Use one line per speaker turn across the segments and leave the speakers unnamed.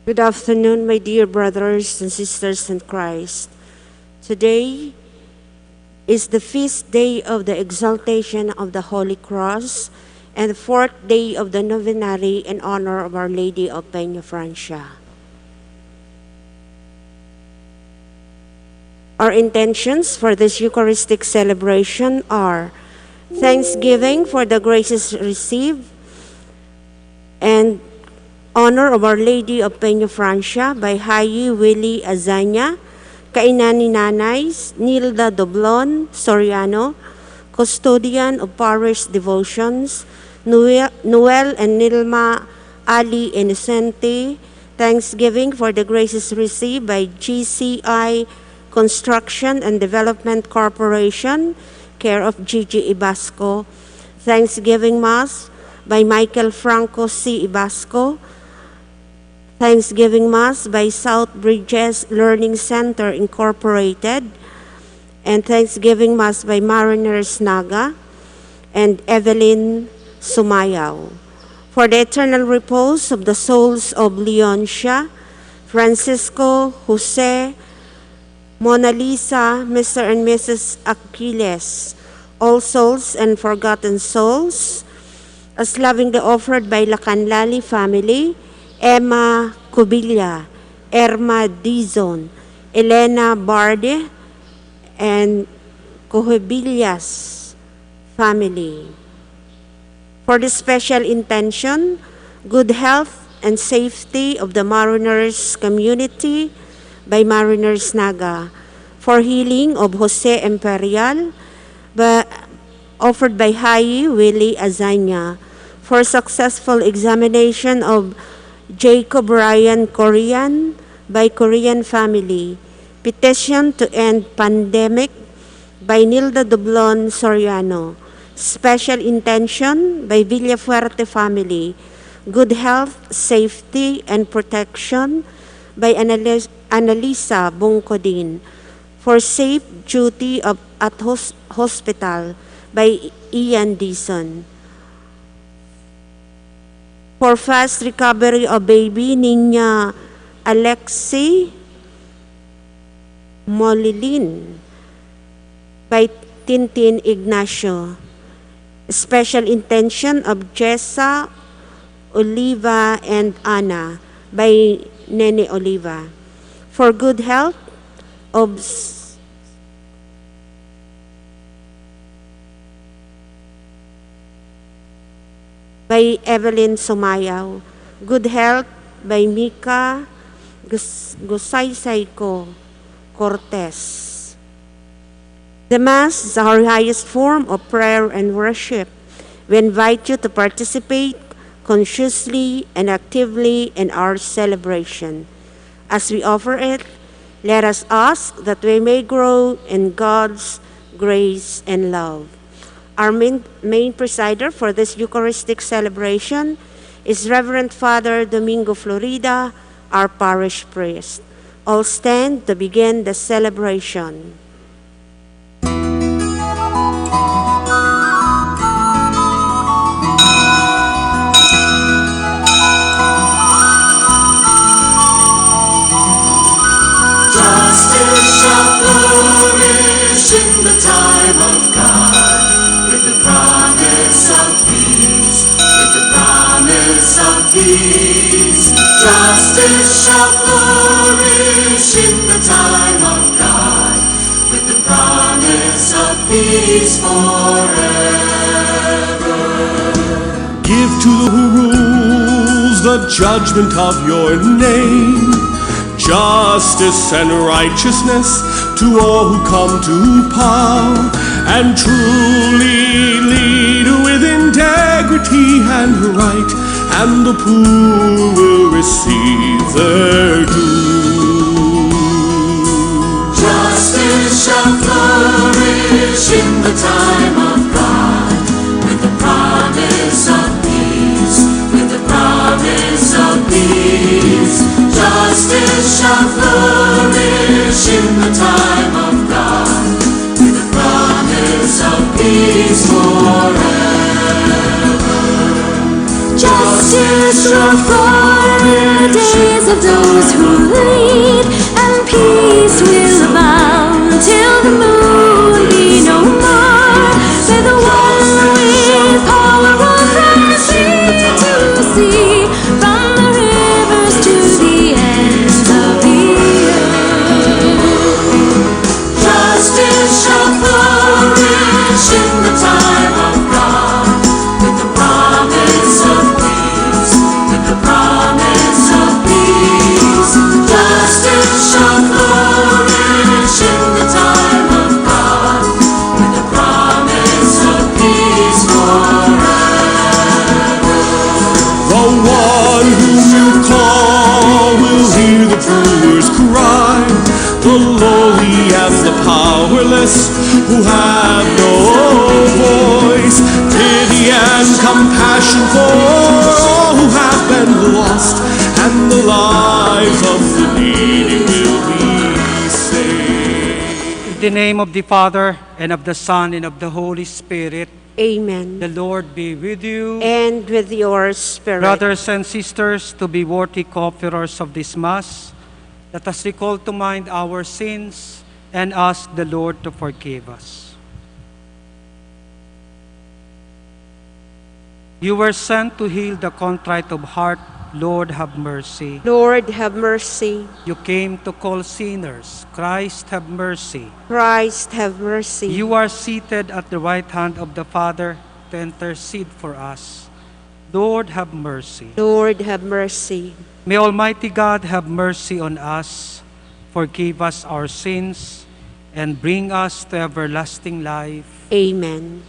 Good afternoon, my dear brothers and sisters in Christ. Today is the feast day of the exaltation of the Holy Cross and the fourth day of the novenary in honor of Our Lady of Peña Francia. Our intentions for this Eucharistic celebration are thanksgiving for the graces received and honor of Our Lady of Peña Francia by Hayi Willie Azanya, kainan ni Nanay Nilda Doblon Soriano, custodian of parish devotions, Noel and Nilma Ali Innocente. Thanksgiving for the graces received by GCI Construction and Development Corporation, care of Gigi Ibasco. Thanksgiving Mass by Michael Franco C. Ibasco. Thanksgiving Mass by South Bridges Learning Center Incorporated, and Thanksgiving Mass by Mariners Naga and Evelyn Sumayaw. For the eternal repose of the souls of Leoncia, Francisco, Jose, Mona Lisa, Mr. and Mrs. Aquiles, all souls and forgotten souls, as lovingly offered by Lacanlali family, Emma Cubilla, Erma Dizon, Elena Barde, and Cohebillas family. For the special intention, good health and safety of the Mariners community by Mariners Naga. For healing of Jose Imperial, offered by Hayi Willie Azanya. For successful examination of Jacob Ryan Korean by Korean family. Petition to end pandemic by Nilda Doblon Soriano. Special intention by Villafuerte family. Good health, safety, and protection by Annalisa Bongkodin. For safe duty at hospital by Ian Dison. For fast recovery of baby Niña Alexi Molilin by Tintin Ignacio. Special intention of Jessa Oliva and Ana by Nene Oliva. For good health of by Evelyn Sumayaw. Good health by Mika Gusaysayko Cortez. The Mass is our highest form of prayer and worship. We invite you to participate consciously and actively in our celebration. As we offer it, let us ask that we may grow in God's grace and love. Our main presider for this Eucharistic celebration is Reverend Father Domingo Florida, our parish priest. All stand to begin the celebration.
Justice shall flourish in the time of God, with the promise of peace, with the promise of peace. Justice shall flourish in the time of God, with the promise of peace forever.
Give to who rules the judgment of your name, justice and righteousness to all who come to power, and truly lead with integrity and right, and the poor will receive their due.
Justice shall flourish in the time of God, with the promise of peace, with the promise of peace. Justice shall flourish in the time of God, with the promise of peace forever. Justice shall flourish in
lives of those who lead, and peace will abound till the moon be no more. May the one with power rule from sea to sea, from the rivers to the ends of the earth.
Justice shall flourish in the time of God, with the promise of peace, with the promise of peace. Justice shall flourish in the time of God, with the promise of peace forever.
The one whom you call will hear the poor's cry, the lowly and the powerless who have no voice. Pity and compassion for all who have been lost, and the lives of the needy will be saved.
In the name of the Father, and of the Son, and of the Holy Spirit,
Amen.
the Lord be with you.
And with your spirit.
Brothers and sisters, to be worthy co-offerers of this Mass, let us recall to mind our sins and ask the Lord to forgive us. You were sent to heal the contrite of heart. Lord, have mercy.
Lord, have mercy.
You came to call sinners. Christ, have mercy.
Christ, have mercy.
You are seated at the right hand of the Father to intercede for us. Lord, have mercy.
Lord, have mercy.
May Almighty God have mercy on us, forgive us our sins, and bring us to everlasting life.
Amen.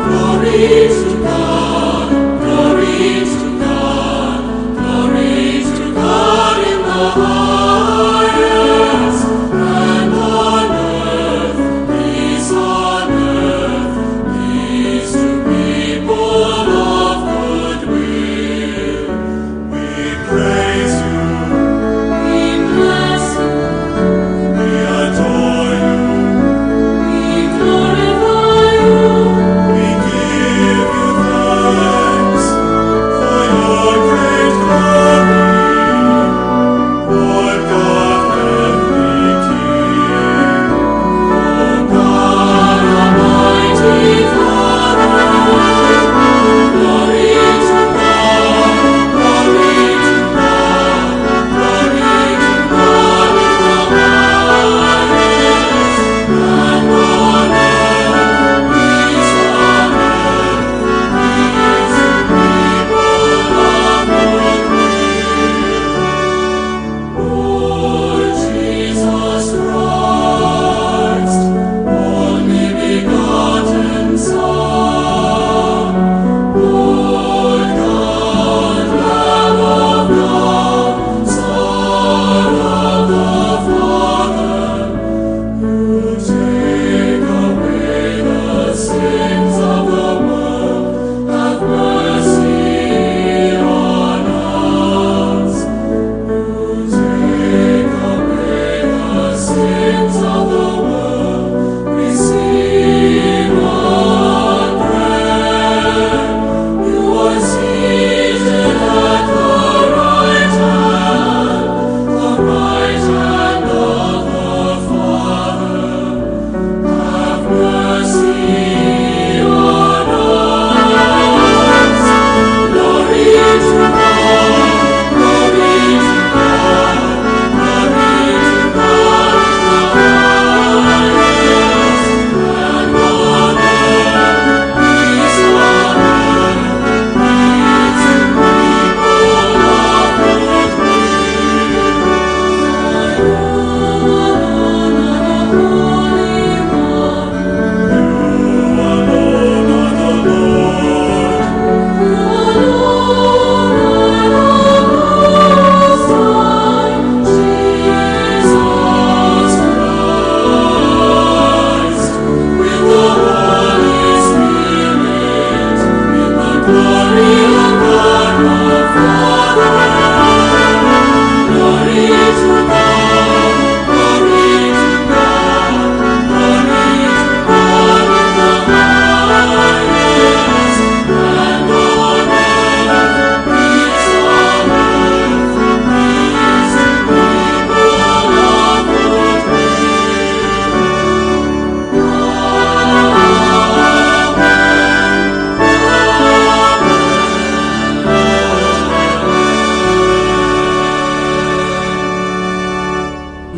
Glory to God, glory to God, glory to God in the highest, and on earth, peace on earth, peace to people of good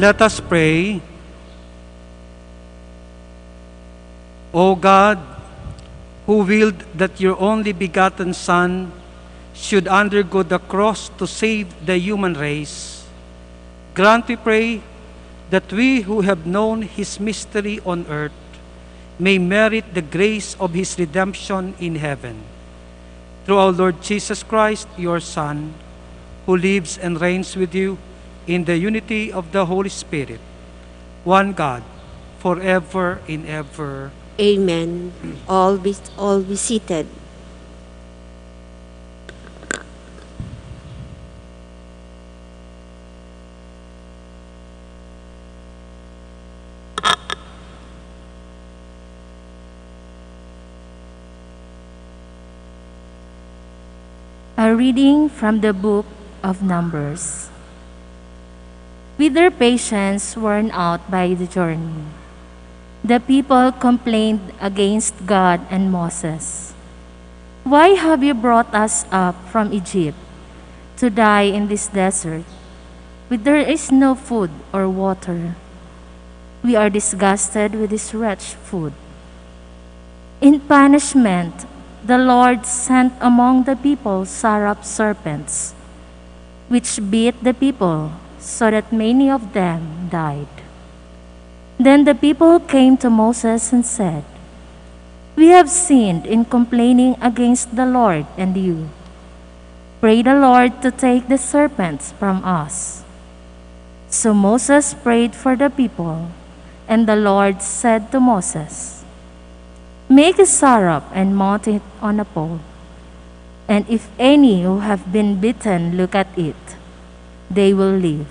Let us pray. O God, who willed that your only begotten Son should undergo the cross to save the human race, grant, we pray, that we who have known his mystery on earth may merit the grace of his redemption in heaven. Through our Lord Jesus Christ, your Son, who lives and reigns with you in the unity of the Holy Spirit, one God, forever and ever.
Amen. All be seated.
A reading from the book of Numbers. With their patience worn out by the journey, the people complained against God and Moses. "Why have you brought us up from Egypt to die in this desert, where there is no food or water? We are disgusted with this wretched food." In punishment, the Lord sent among the people serpents, which bit the people, so that many of them died. Then the people came to Moses and said, "We have sinned in complaining against the Lord and you. Pray the Lord to take the serpents from us." So Moses prayed for the people, and the Lord said to Moses, "Make a syrup and mount it on a pole. And if any who have been bitten look at it, they will live."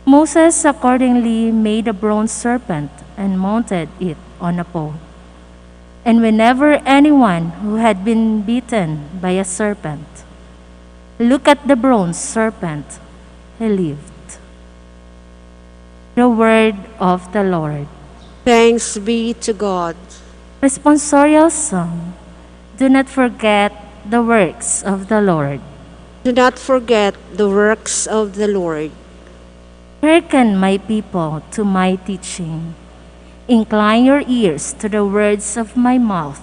Moses accordingly made a bronze serpent and mounted it on a pole. And whenever anyone who had been bitten by a serpent looked at the bronze serpent, he lived. The word of the Lord.
Thanks be to God.
Responsorial Psalm. Do not forget the works of the Lord.
Do not forget the works of the Lord.
Hearken, my people, to my teaching. Incline your ears to the words of my mouth.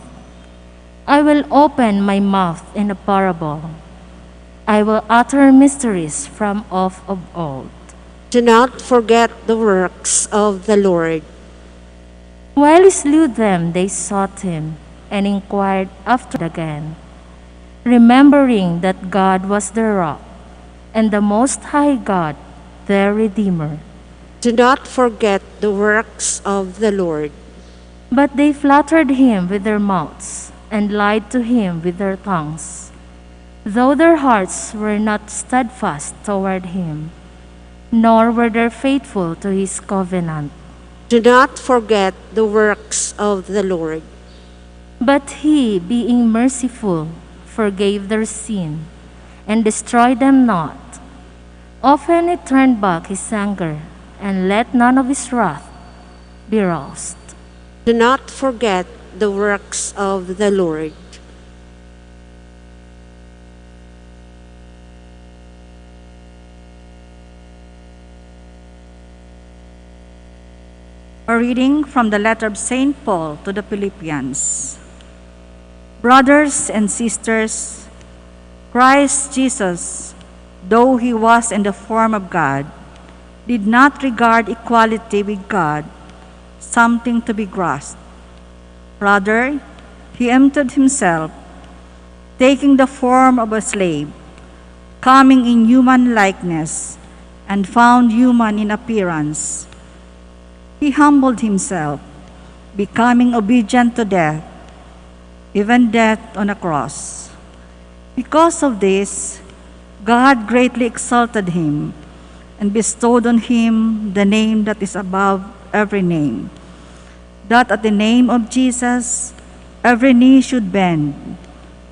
I will open my mouth in a parable. I will utter mysteries from of old.
Do not forget the works of the Lord.
While he slew them, they sought him and inquired after again, remembering that God was their rock and the Most High God, their Redeemer.
Do not forget the works of the Lord.
But they flattered him with their mouths and lied to him with their tongues, though their hearts were not steadfast toward him, nor were they faithful to his covenant.
Do not forget the works of the Lord.
But he, being merciful, forgave their sin and destroyed them not. Often he turned back his anger and let none of his wrath be roused.
Do not forget the works of the Lord.
A reading from the letter of St. Paul to the Philippians. Brothers and sisters, Christ Jesus, though he was in the form of God, did not regard equality with God something to be grasped. Rather, he emptied himself, taking the form of a slave, coming in human likeness, and found human in appearance. He humbled himself, becoming obedient to death, even death on a cross. Because of this, God greatly exalted him and bestowed on him the name that is above every name, that at the name of Jesus every knee should bend,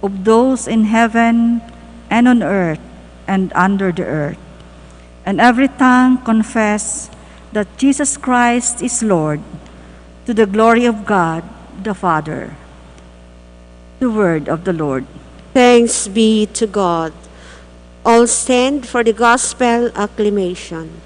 of those in heaven and on earth and under the earth, and every tongue confess that Jesus Christ is Lord, to the glory of God the Father. The word of the Lord.
Thanks be to God. All stand for the gospel acclamation.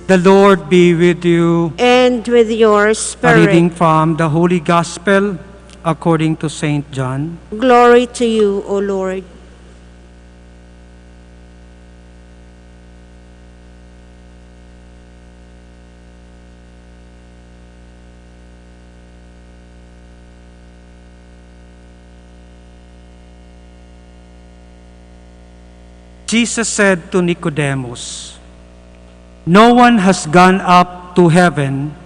The Lord be with you.
And with your
A reading
spirit.
from the Holy Gospel according to Saint John.
Glory to you, O Lord.
Jesus said to Nicodemus, "No one has gone up to heaven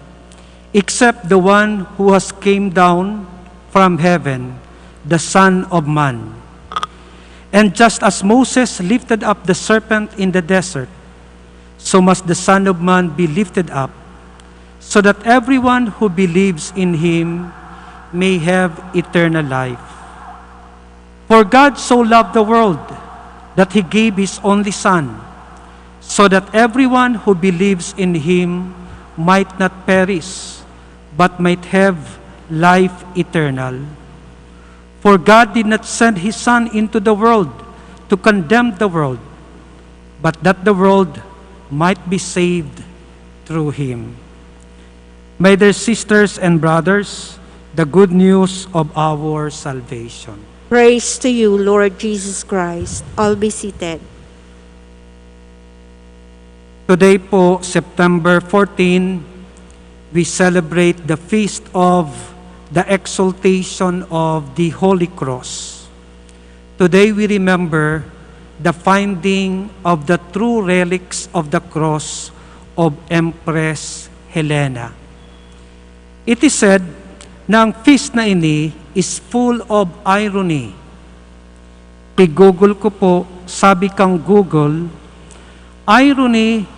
except the one who has came down from heaven, the Son of Man. And just as Moses lifted up the serpent in the desert, so must the Son of Man be lifted up, so that everyone who believes in him may have eternal life. For God so loved the world that he gave his only Son, so that everyone who believes in him might not perish, but might have life eternal. For God did not send his Son into the world to condemn the world, but that the world might be saved through him." My dear sisters and brothers, the good news of our salvation.
Praise to you, Lord Jesus Christ. All be seated.
Today po, September 14, we celebrate the feast of the exaltation of the Holy Cross. Today we remember the finding of the true relics of the cross of Empress Helena. It is said na ang feast na ini is full of irony. Pig-google ko po, sabi kang Google, irony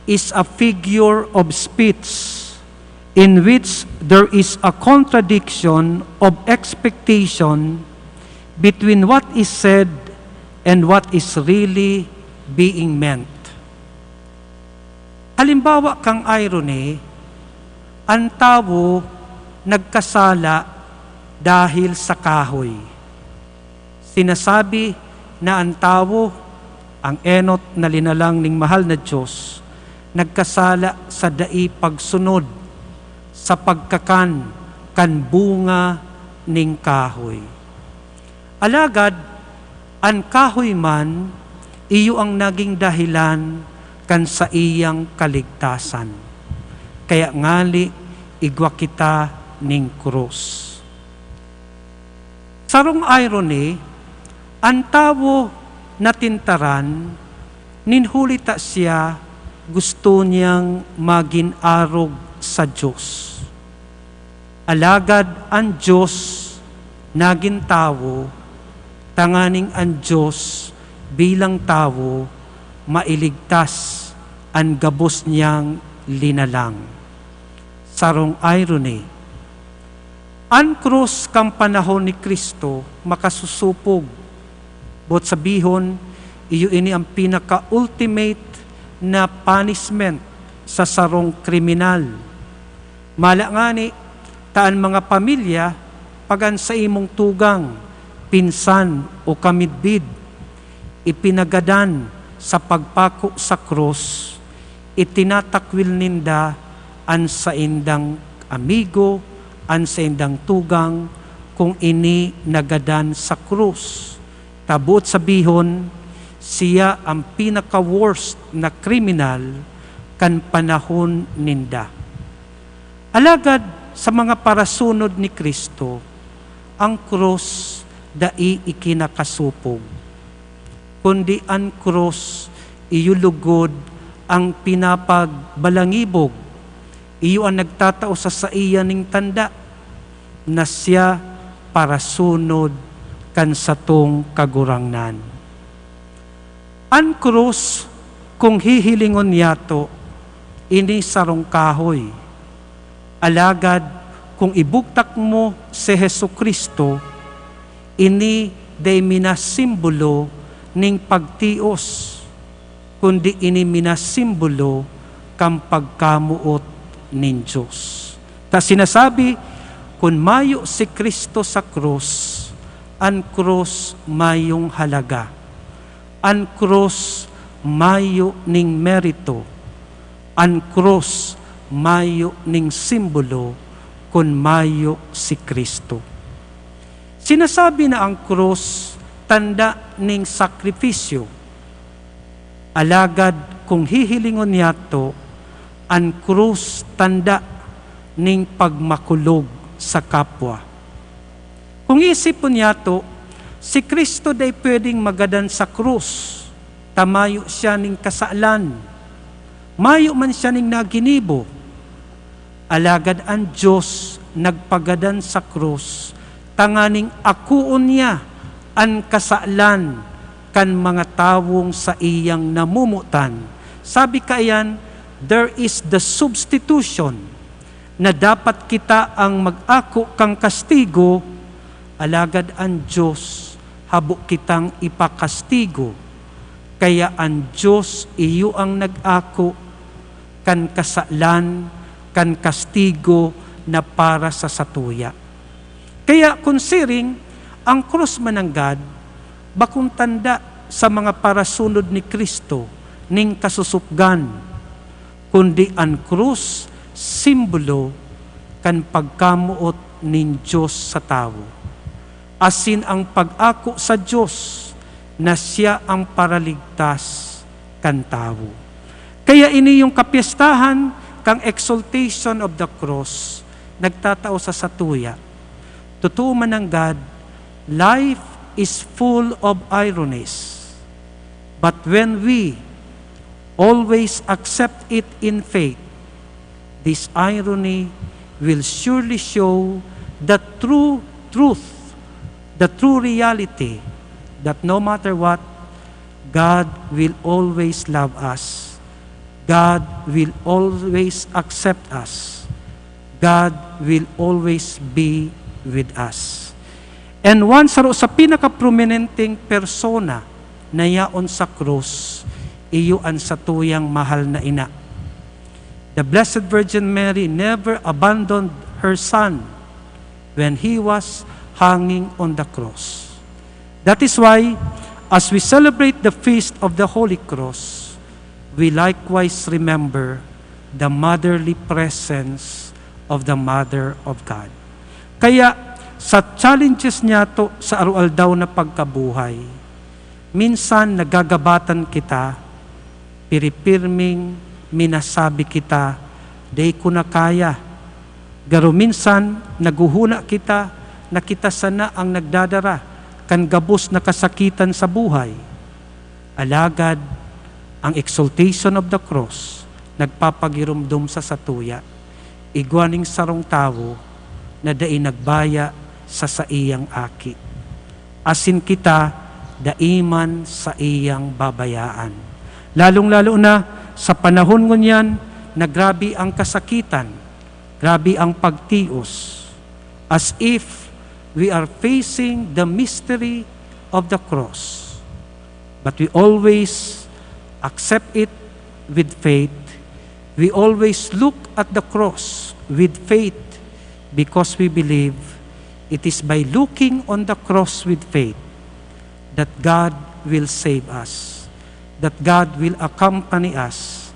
is a figure of speech in which there is a contradiction of expectation between what is said and what is really being meant. Halimbawa kang irony, ang tao nagkasala dahil sa kahoy. Sinasabi na ang tao, ang enot na linalang ning mahal na Diyos, nagkasala sa dai pagsunod sa pagkakan kan bunga ning kahoy. Alagad, ang kahoy man, iyo ang naging dahilan kan sa iyang kaligtasan. Kaya ngali, igwa kita ning krus. Sarong irony, ang tao na tintaran, ninhulita siya, gusto niyang maging arog sa Diyos. Alagad ang Diyos naging tao, tanganing ang Diyos bilang tao, mailigtas ang gabos niyang linalang. Sarong irony, ang krus kang panahon ni Kristo makasusupog. Bot sabihon, iyo ini ang pinaka-ultimate na punishment sa sarong kriminal. Mala nga ni, taan mga pamilya, pagan sa imong tugang, pinsan o kamidbid, ipinagadan sa pagpako sa krus, itinatakwil ninda an sa indang amigo, an sa indang tugang, kung ini nagadan sa krus. Tabot sabihon, siya ang pinaka-worst na kriminal kan panahon ninda. Alagad sa mga parasunod ni Kristo, ang krus dai ikinakasupog. Kundi ang krus iyulugod ang pinapagbalangibog, iyo ang nagtatao sa saiya ning tanda na siya para sunod kan satong kagurangnan. Ang krus, kung hihilingon yato, ini sarong kahoy. Alagad, kung ibugtak mo si Jesucristo, ini day minasimbolo ning pagtios, kundi ini minasimbolo kang pagkamuot nin Diyos. Ta sinasabi, kung mayo si Kristo sa krus, ang krus mayong halaga. Ang krus mayo ning merito. An krus mayo ning simbolo kun mayo si Kristo. Sinasabi na ang krus tanda ning sakripisyo. Alagad kung hihilingon niyato, an krus tanda ning pagmakulog sa kapwa. Kung isipon niyato, si Kristo day pwedeng magadan sa krus, tamayo siya ning kasalan, mayo man siya ning naginibo. Alagad ang Diyos nagpagadan sa krus, tanganing akuon niya an kasalan kan mga tawong sa iyang namumutan. Sabi kayan, there is the substitution na dapat kita ang mag-ako kang kastigo, alagad ang Diyos habo kitang ipakastigo. Kaya ang Diyos iyo ang nag-ako kan kasalan, kan kastigo na para sa satuya. Kaya considering ang krus mananggad, bakong tanda sa mga parasunod ni Kristo ning kasusupgan, kundi ang krus simbolo kan pagkamuot nin Diyos sa tao. Asin ang pag-ako sa Diyos na siya ang paraligtas kan tao. Kaya ini yung kapistahan kang exaltation of the cross, nagtatao sa satuya. Totoo man ang God, life is full of ironies. But when we always accept it in faith, this irony will surely show the true truth, the true reality, that no matter what, God will always love us. God will always accept us. God will always be with us. And one sa pinaka-prominenteng persona na yaon sa krus, iyo ang satuyang mahal na ina. The Blessed Virgin Mary never abandoned her son when he was hanging on the cross. That is why, as we celebrate the feast of the Holy Cross, we likewise remember the motherly presence of the Mother of God. Kaya, sa challenges niya to sa araw-aldaw na pagkabuhay, minsan nagagabatan kita, piripirming minasabi kita, day ko na kaya. Garo minsan, naguhuna kita, na kita sana ang nagdadara, kan gabos na kasakitan sa buhay. Alagad, ang exaltation of the cross, nagpapagirumdum sa satuya, igwaning sarong tao, na dai nagbaya sa iyang aki. Asin kita, daiman sa iyang babayaan. Lalong-lalo na sa panahon ngunyan na grabe ang kasakitan, grabe ang pagtios, as if we are facing the mystery of the cross. But we always accept it with faith. We always look at the cross with faith because we believe it is by looking on the cross with faith that God will save us, that God will accompany us,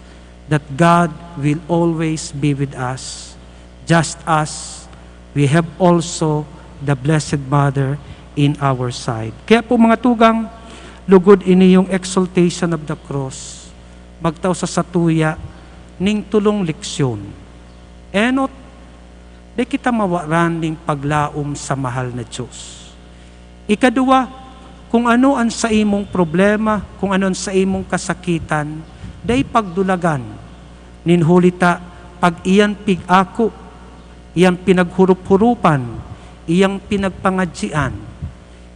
that God will always be with us, just as we have also the Blessed Mother in our side. Kaya po mga tugang, lugod ini yung exaltation of the cross, magtaw sa satuya, ning tulong leksyon. Enot, di kita mawaran ning paglaom sa mahal na Diyos. Ikadua, kung ano ang sa imong problema, kung ano ang sa imong kasakitan, day pagdulagan, ninhulita, pag iyan pig-ako, iyang pinaghurup-hurupan, iyang pinagpangadjian,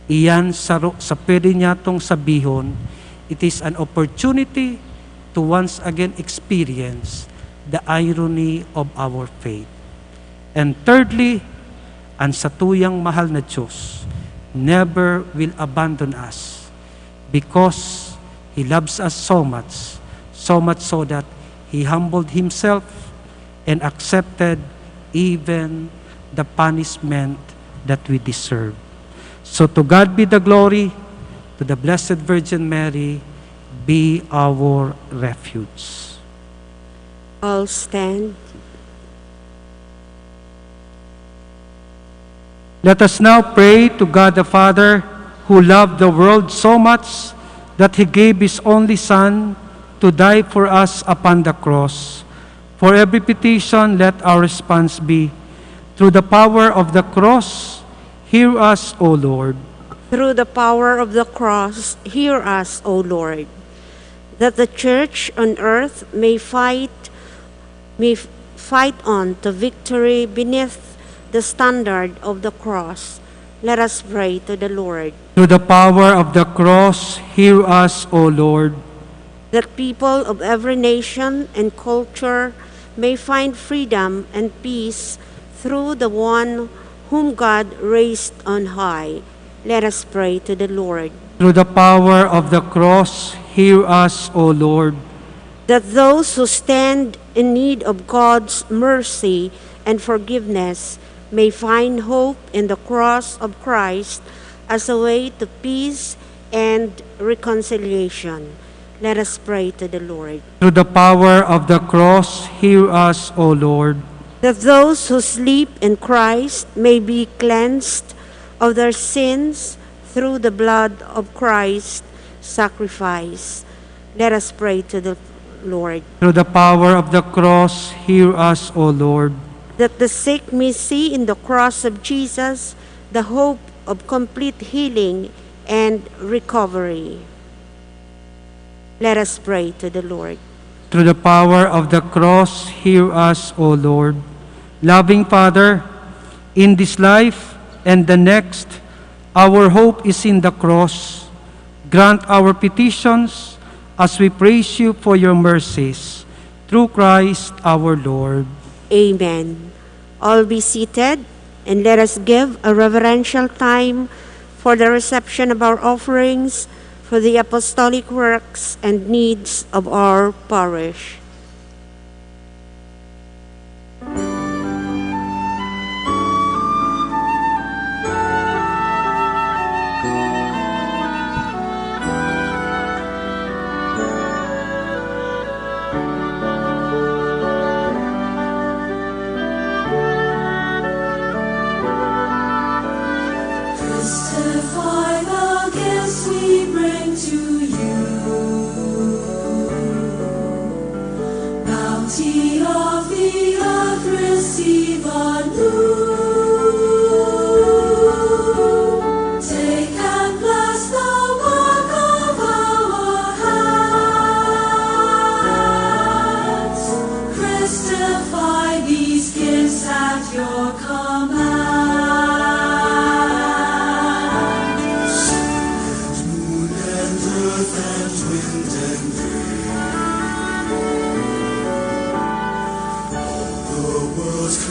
iyan sa pwede niya tong sabihon, it is an opportunity to once again experience the irony of our faith. And thirdly, ang satuyang mahal na Diyos never will abandon us because He loves us so much so that He humbled Himself and accepted even the punishment that we deserve. So to God be the glory, to the Blessed Virgin Mary be our refuge.
All stand.
Let us now pray to God the Father, who loved the world so much that He gave His only Son to die for us upon the cross. For every petition, let our response be, through the power of the cross, hear us, O Lord.
Through the power of the cross, hear us, O Lord, that the Church on earth may fight on to victory beneath the standard of the cross. Let us pray to the Lord.
Through the power of the cross, hear us, O Lord.
That people of every nation and culture may find freedom and peace through the one whom God raised on high. Let us pray to the Lord.
Through the power of the cross, hear us, O Lord.
That those who stand in need of God's mercy and forgiveness may find hope in the cross of Christ as a way to peace and reconciliation. Let us pray to the Lord.
Through the power of the cross, hear us, O Lord.
That those who sleep in Christ may be cleansed of their sins through the blood of Christ's sacrifice. Let us pray to the Lord.
Through the power of the cross, hear us, O Lord.
That the sick may see in the cross of Jesus the hope of complete healing and recovery. Let us pray to the Lord.
Through the power of the cross, hear us, O Lord. Loving Father, in this life and the next, our hope is in the cross. Grant our petitions as we praise you for your mercies. Through Christ our Lord.
Amen. All be seated, and let us give a reverential time for the reception of our offerings for the apostolic works and needs of our parish.
Testify the gifts we bring to you. Bounty of the earth receive anew. Take and bless the work of our hands. Christify these gifts at your command.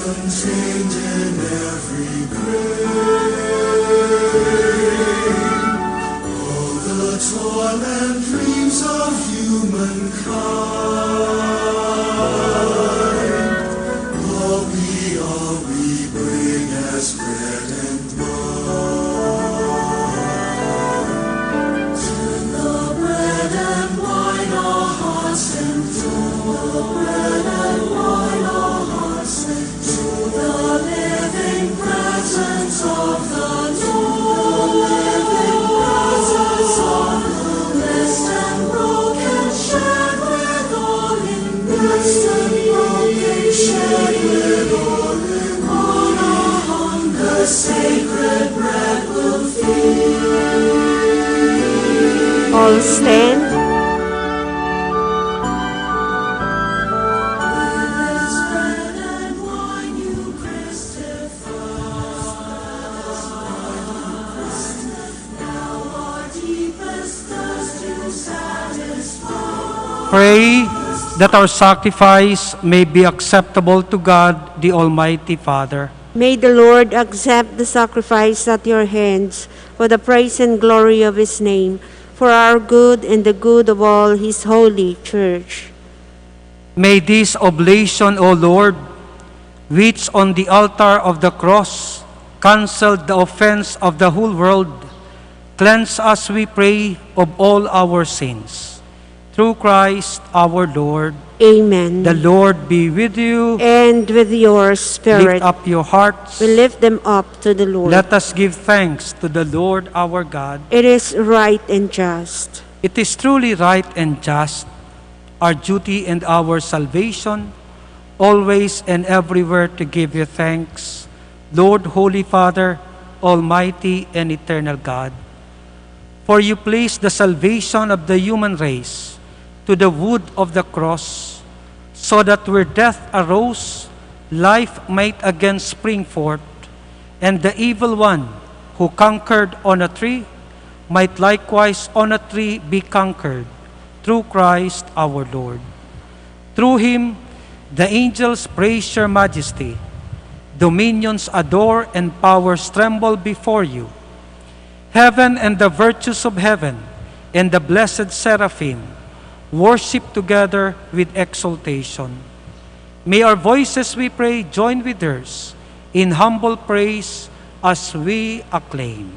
Contained in every grain, all the toil and dreams of humankind, all we bring as bread and wine. Turn the bread and wine our hearts and joy. Bread and wine our hearts and the living presence of the Lord, the living presence of the blessed and broken, shared with all in blessed and broken, shared with all in on our hunger, sacred bread will feed.
All stand.
Pray that our sacrifice may be acceptable to God, the Almighty Father.
May the Lord accept the sacrifice at your hands for the praise and glory of his name, for our good and the good of all his holy church.
May this oblation, O Lord, which on the altar of the cross canceled the offense of the whole world, cleanse us, we pray, of all our sins. through Christ our Lord.
Amen.
The Lord be with you.
And with your spirit,
Lift up your hearts.
we lift them up to the Lord.
Let us give thanks to the Lord our God.
It is right and just.
It is truly right and just, our duty and our salvation, always and everywhere to give you thanks, Lord, Holy Father, Almighty and Eternal God. For you placed the salvation of the human race to the wood of the cross, so that where death arose, life might again spring forth, and the evil one who conquered on a tree might likewise on a tree be conquered, through Christ our Lord. Through him, the angels praise your majesty, dominions adore, and powers tremble before you. Heaven and the virtues of heaven and the blessed seraphim worship together with exultation. May our voices, we pray, join with theirs in humble praise as we acclaim.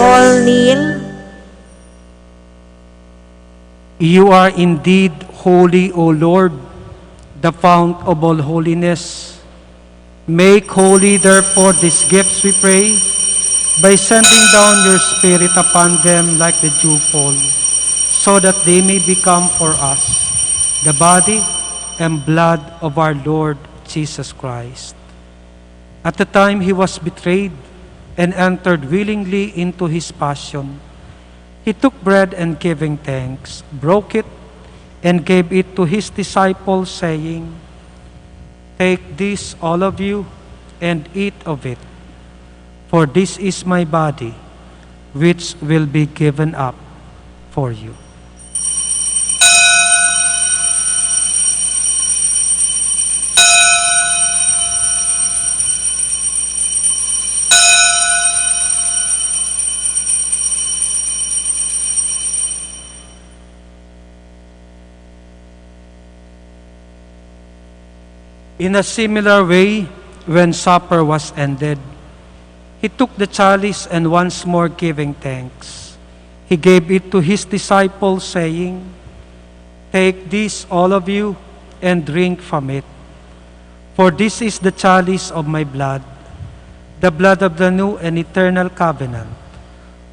All kneel.
You are indeed holy, O Lord, the fount of all holiness. Make holy, therefore, these gifts, we pray, by sending down your Spirit upon them like the dewfall, so that they may become for us the body and blood of our Lord Jesus Christ. At the time he was betrayed and entered willingly into his passion, he took bread and giving thanks, broke it, and gave it to his disciples, saying, "Take this, all of you, and eat of it, for this is my body, which will be given up for you." In a similar way, when supper was ended, he took the chalice and once more giving thanks, he gave it to his disciples, saying, "Take this, all of you, and drink from it. For this is the chalice of my blood, the blood of the new and eternal covenant,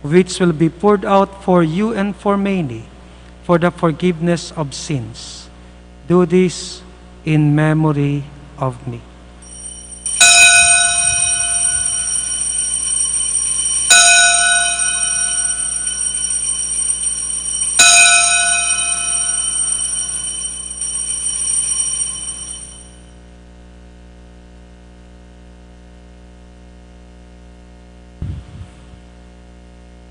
which will be poured out for you and for many for the forgiveness of sins. Do this in memory of me."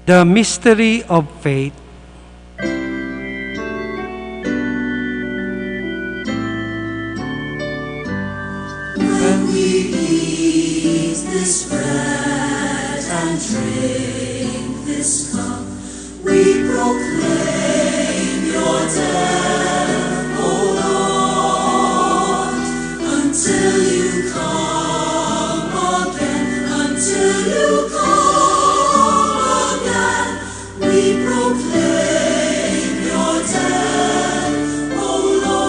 The mystery of faith.
When we eat this bread and drink this cup, we proclaim your death, O Lord, until you come again, until you come again. We proclaim your death, O Lord.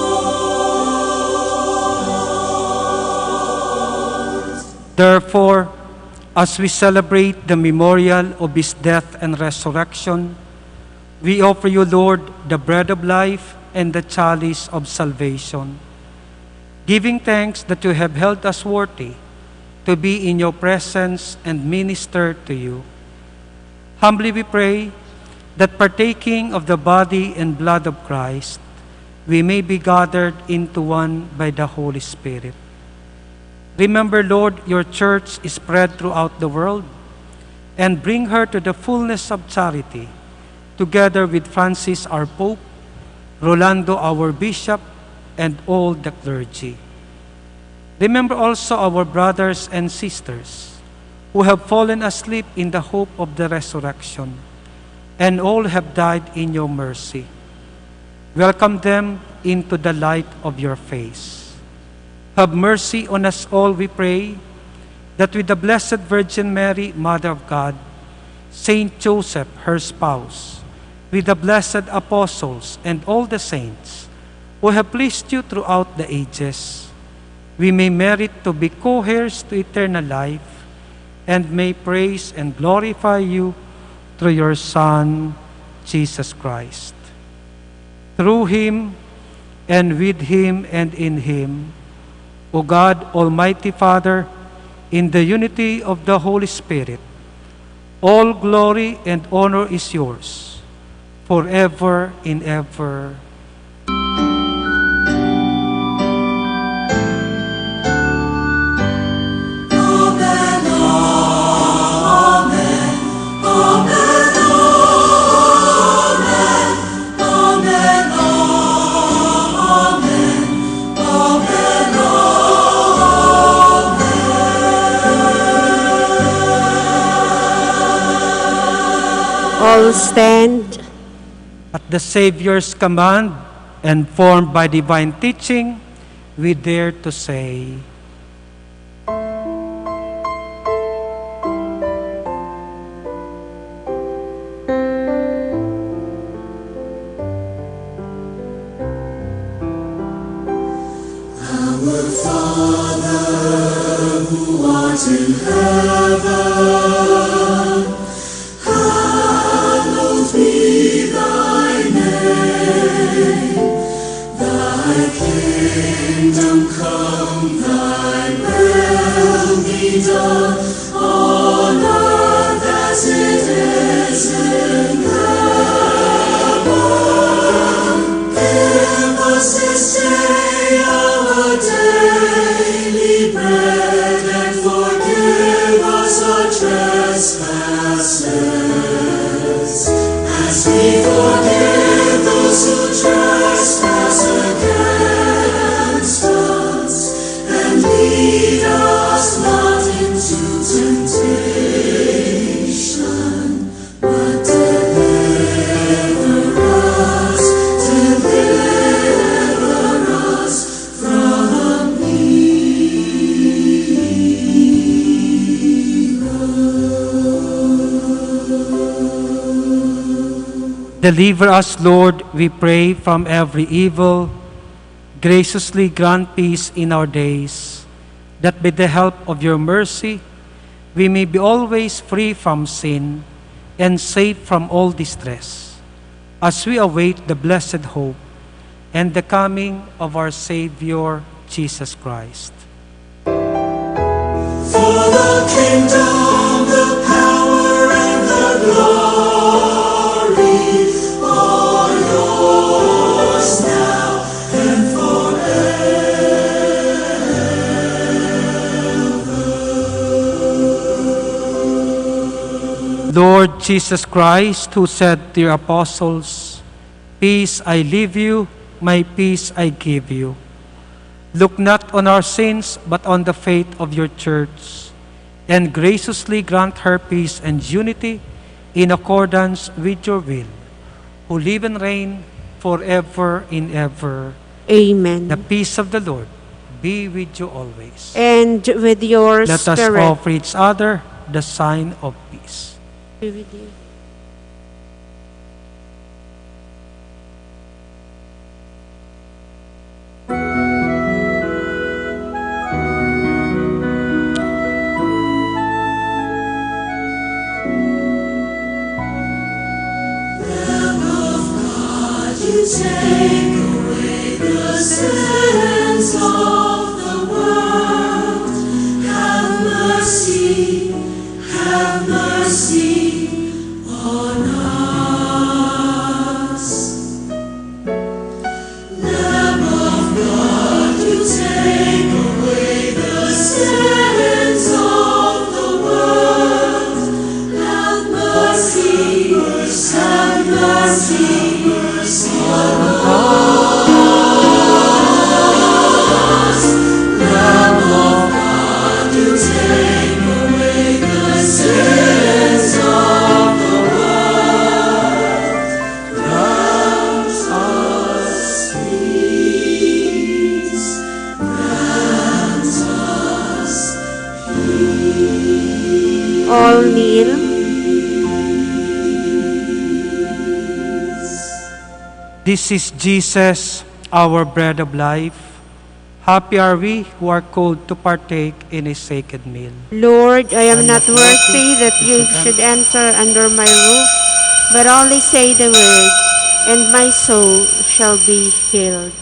Therefore, as we celebrate the memorial of his death and resurrection, we offer you, Lord, the bread of life and the chalice of salvation, giving thanks that you have held us worthy to be in your presence and minister to you. Humbly we pray that partaking of the body and blood of Christ, we may be gathered into one by the Holy Spirit. Remember, Lord, your church is spread throughout the world, and bring her to the fullness of charity, together with Francis our Pope, Rolando our Bishop, and all the clergy. Remember also our brothers and sisters who have fallen asleep in the hope of the resurrection, and all have died in your mercy. Welcome them into the light of your face. Have mercy on us all, we pray, that with the Blessed Virgin Mary, Mother of God, Saint Joseph, her spouse, with the blessed apostles and all the saints who have pleased you throughout the ages, we may merit to be co-heirs to eternal life, and may praise and glorify you through your Son, Jesus Christ. Through him, and with him, and in him, O God, Almighty Father, in the unity of the Holy Spirit, all glory and honor is yours, forever and ever.
All stand.
At the Savior's command and formed by divine teaching, we dare to say,
Our Father, who art in heaven, hallowed be thy name. Thy kingdom come, thy will be done, on earth as it is in heaven. Give us this day our daily bread, and forgive us our trespasses, as we forgive those who trespass against us. And lead us not into temptation, but deliver us from
deliver us, Lord, we pray, from every evil. Graciously grant peace in our days, that by the help of your mercy, we may be always free from sin and safe from all distress, as we await the blessed hope and the coming of our Savior, Jesus Christ.
For the kingdom, the power, and the glory are yours now and forever.
Lord Jesus Christ, who said to your apostles, "Peace I leave you, my peace I give you," look not on our sins, but on the faith of your church, and graciously grant her peace and unity in accordance with your will, who live and reign forever and ever.
Amen.
The peace of the Lord be with you always.
And with your
Let us
spirit.
offer each other the sign of peace.
Be with you.
mercy on us. Lamb of God, you take away the sins of the world. Have mercy, have mercy on us. Lamb of God, you take away the sins of the world. Grant us peace. Grant us peace.
All kneel.
This is Jesus, our bread of life. Happy are we who are called to partake in His sacred meal.
Lord, I am not worthy that you should enter under my roof, but only say the word, and my soul shall be healed.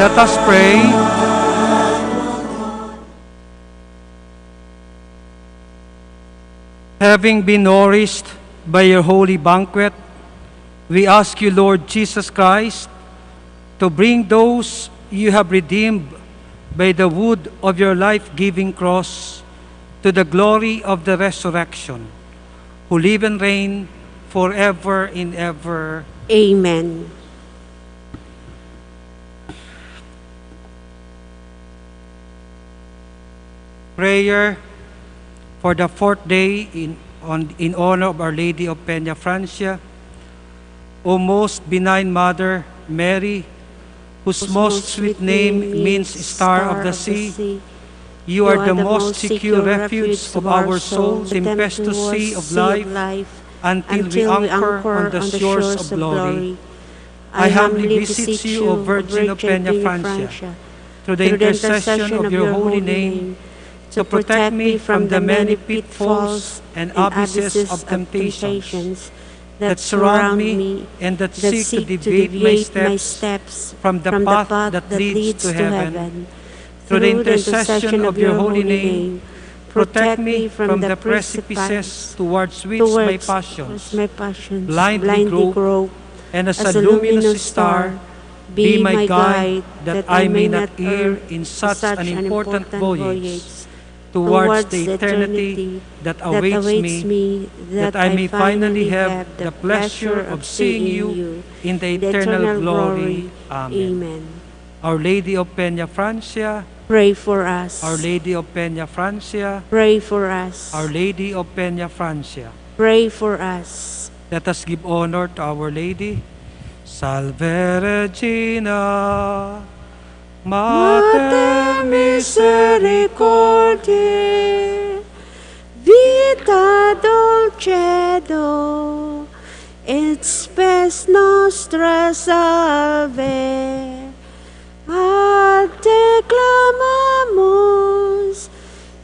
Let us pray. Having been nourished by your holy banquet, we ask you, Lord Jesus Christ, to bring those you have redeemed by the wood of your life-giving cross to the glory of the resurrection, who live and reign forever and ever.
Amen.
prayer for the fourth day in honor of Our Lady of Peña Francia, O most benign Mother Mary, whose most sweet name means Star of the Sea, you are the most secure refuge of our souls in the tempestuous sea of life until we anchor on the shores of glory. I humbly beseech you, O Virgin of Peña Francia, through the intercession of your holy name, to protect me from the many pitfalls and abysses of temptations that surround me and that seek to deviate my steps from the path that leads to heaven. Through the intercession of your holy name, protect me from the precipices towards which my passions blindly grope, and as a luminous star, be my guide that I may not err in such an important voyage towards the eternity that awaits me, that I may finally have the pleasure of seeing you in the eternal glory. Amen. Our Lady of Peña Francia,
pray for us.
Our Lady of Peña Francia,
Pray for us.
Our Lady of Peña Francia.
Pray for us.
Let us give honor to Our Lady. Salve Regina, Mater Misericordiae, vita dulcedo, et spes nostra salve. A te clamamos,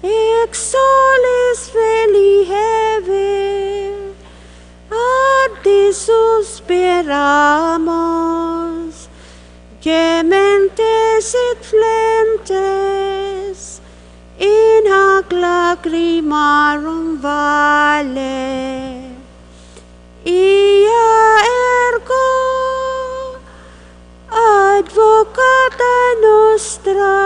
exoles feli heve, a te suspiramos, gementes et flentes, in hac lacrimarum vale. Ia ergo advocata nostra,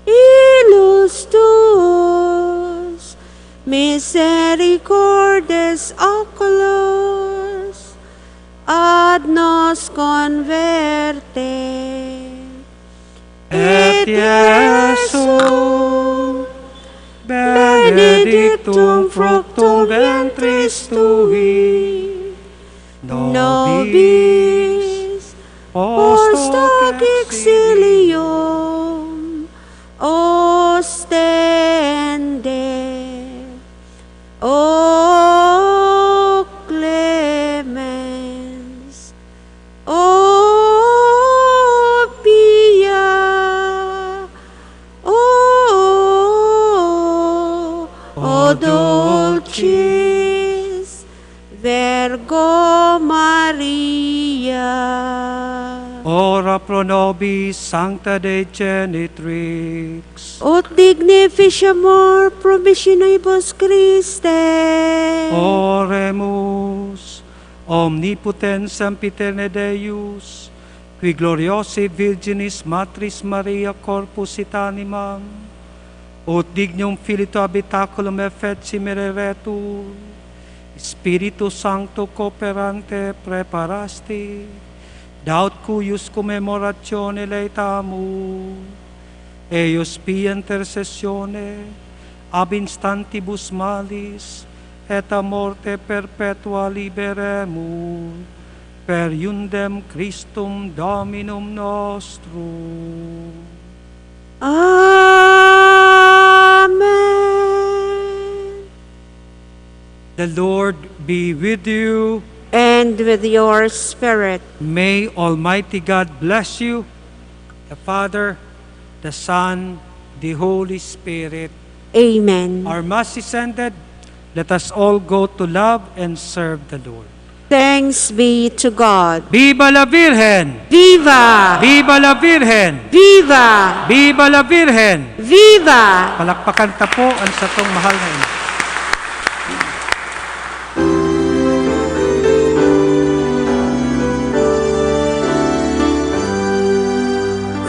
ilus tuos, misericordes oculos, ad nos converte. Et Iesu, benedictum fructum ventris tui, nobis post hoc exilium ostende. O clemens, o pia, o dulcis Virgo Maria. Ora pro nobis, Sancta Dei Genitrix.
Ut dignificiamur promissionibus Christe.
Oremus, omnipotens sempiterne Deus, qui gloriosae Virginis Matris Maria corpus et animam, ut dignum filito habitaculum effetsi mereretur, Spiritus Sancto cooperante preparasti, daut cuius commemoratione laetamu, eius pia intercessione, ab instantibus malis, et a morte perpetua liberemur, per iundem Christum Dominum nostrum.
Amen.
The Lord be with you.
And with your spirit.
May Almighty God bless you, the Father, the Son, the Holy Spirit.
Amen.
Our Mass is ended. Let us all go to love and serve the Lord.
Thanks be to God.
Viva la Virgen!
Viva!
Viva la Virgen!
Viva!
Viva la Virgen!
Viva!
Palakpakan ta po ang satong mahal na ina.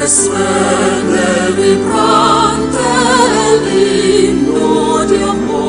Resplende vibrante l'inno di amore.